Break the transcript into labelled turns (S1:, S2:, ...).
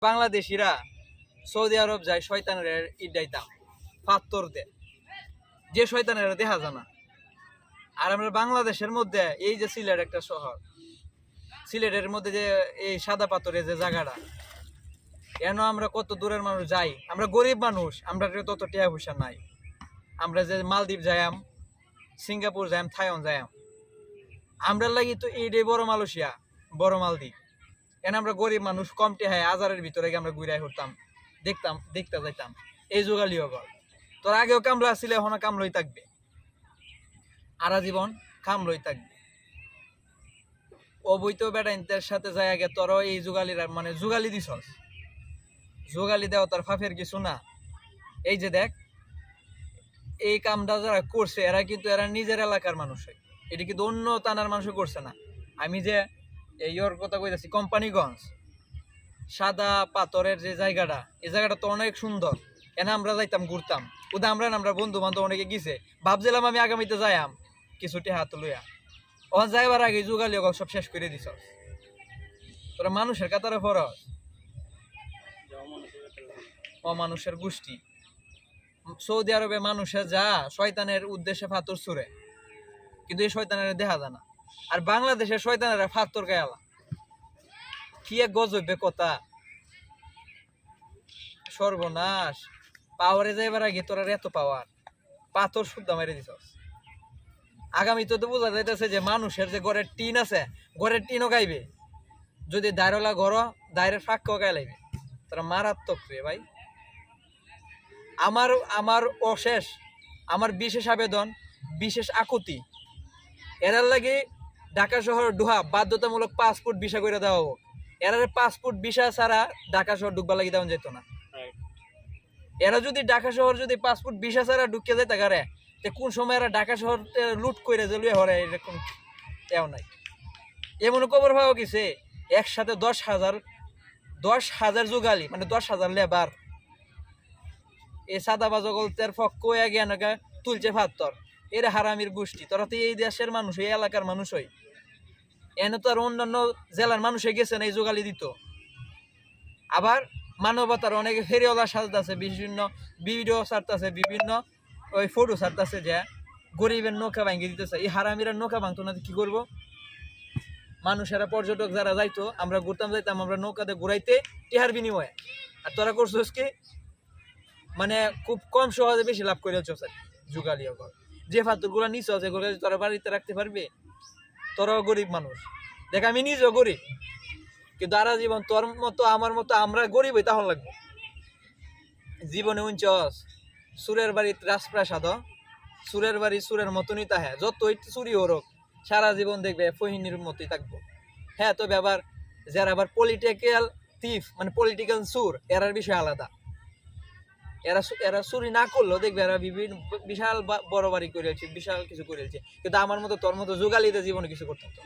S1: বাংলাদেশিরা সৌদি আরব যায় শয়তানের ইডাইতাম পাত্তর দে যে শয়তানের দেখা জানা। আর আমরা বাংলাদেশের মধ্যে এই যে সিলেট একটা শহর, সিলেটের মধ্যে যে এই সাদা পাথরের যে জায়গাটা, কেন আমরা কত দূরের মানুষ যাই, আমরা গরিব মানুষ, আমরা তত টিয়া পয়সা নাই। আমরা যে মালদ্বীপ যাইম, সিঙ্গাপুর যাইম, থাইওয়ান যাইম, আমরা লাগি তো এইটাই বড় মালয়েশিয়া, বড় মালদ্বীপ। কেন আমরা গরিব মানুষ, কম টেহায় হাজারের ভিতরে আমরা ঘুরাই হতাম, দেখতে যাইতাম। এই যুগালিও গল তোর আগেও কামলা আসলে এখন কামলই থাকবে, আরা জীবন কামলই থাকবে। অবৈধ বেড়াইনদের সাথে যায় আগে তোর এই যুগালিরা মানে যুগালি দিছস, যুগালি দেওয়া তোর ফাফের কিছু না। এই যে দেখ, এই কামটা যারা করছে এরা কিন্তু এরা নিজের এলাকার মানুষ, এটা কিন্তু অন্য থানার মানুষ করছে না। আমি যে ইয়োর কথা কইতাছি, কোম্পানিগঞ্জ সাদা পাথরের যে জায়গাটা, এই জায়গাটা তো অনেক সুন্দর। এনে আমরা যাইতাম, ঘুরতাম, আমরা বন্ধু বান্ধব অনেকে গেছে, ভাবছিলাম আমি আগামীতে যাইম কিছু হাত লইয়া। ওখান যাইবার আগে যুগালি সব শেষ করে দিছ। তোরা মানুষের কাতারে ফরস, অমানুষের গোষ্ঠী। সৌদি আরবে মানুষের যা শয়তানের উদ্দেশ্যে ফাতর ছুড়ে, কিন্তু এই শয়তানের দেখা যায় না। আর বাংলাদেশের শয়তানেরা ফাতর গায়ালা, কি এক গজবে কথা, সর্বনাশ। পাওয়ারে যাইবার আগে তোর এত পাওয়ার, পাথর শুদ্ধ মেরে দিছ। আগামী তো বোঝা যাইতেছে যে মানুষের যে ঘরের টিন আছে, ঘরের টিনও গাইবে, যদি দায়রলা ঘর দায়ের ফাঁকও গায়ে লাগবে। তোরা মারাত্মক রে ভাই। আমার অশেষ, আমার বিশেষ আবেদন, বিশেষ আকুতি, এরার লাগে ঢাকা শহর ঢুহা বাধ্যতামূলক পাসপোর্ট ভিসা করে দেওয়া হোক। এরার পাসপোর্ট ভিসা ছাড়া ঢাকা শহর ঢুকবার লাগে দেওয়া যেত না। এরা যদি ঢাকা শহর যদি পাসপোর্ট ভিসা ছাড়া ঢুকে যায় তাকারে, কোন সময় এরা ঢাকা শহর লুট করে যে লুয়ে হরে, এরকম এও নাই। এমন খবর পাওয়া গেছে একসাথে 10,000 যুগালি, মানে 10,000 লেবার এই সাদা বাজগলতের পক্ষ আগে নাকি তুলছে ফাত্তর। এরা হারামির গোষ্ঠী। তোরা তো এই দেশের মানুষ, এই এলাকার মানুষ হই, এনে তো আর অন্যান্য জেলার মানুষে গেছে না এই যোগালি দিত। আবার মানবতার অনেক ফেরিওয়ালা সাজতেছে, বিভিন্ন ভিডিও ছাড়তেছে, বিভিন্ন ওই ফটো ছাড়তেছে যে গরিবের নৌকা ভাঙ্গি দিতেছে। এই হারামিরা নৌকা ভাঙতো না কি করবো? মানুষেরা, পর্যটক যারা যাইতো, আমরা ঘুরতাম যাইতাম, আমরা নৌকাতে ঘুরাইতে টিহার বিনিময়ে। আর তোরা করছিস কি, মানে খুব কম সহজে বেশি লাভ করে যুগালি। যে ফাতুর গুলা নিচ যেগুলো তোরা বাড়িতে রাখতে পারবে, তোরাও গরিব মানুষ। দেখ আমি নিজেও গরিব, কিন্তু আরা জীবন তোর মতো আমার মতো আমরা গরিব হই তাহলে লাগবে। জীবনে উঞ্চস সুরের বাড়ি রাজপ্রাসাদ, সুরের বাড়ি সুরের মতনই তাহে, যতই চুরি হোক সারা জীবন দেখবে ফহিনীর মতোই থাকবো। হ্যাঁ, তবে আবার যারা আবার পলিটিক্যাল থিফ, মানে পলিটিক্যাল সুর, এরার বিষয় আলাদা। এরা চুরি না করলেও দেখবে এরা বিভিন্ন বিশাল বড় বাড়ি করেছে, বিশাল কিছু করেছে। কিন্তু আমার মতো তোর মতো যুগালিতে জীবনে কিছু করতে হতো।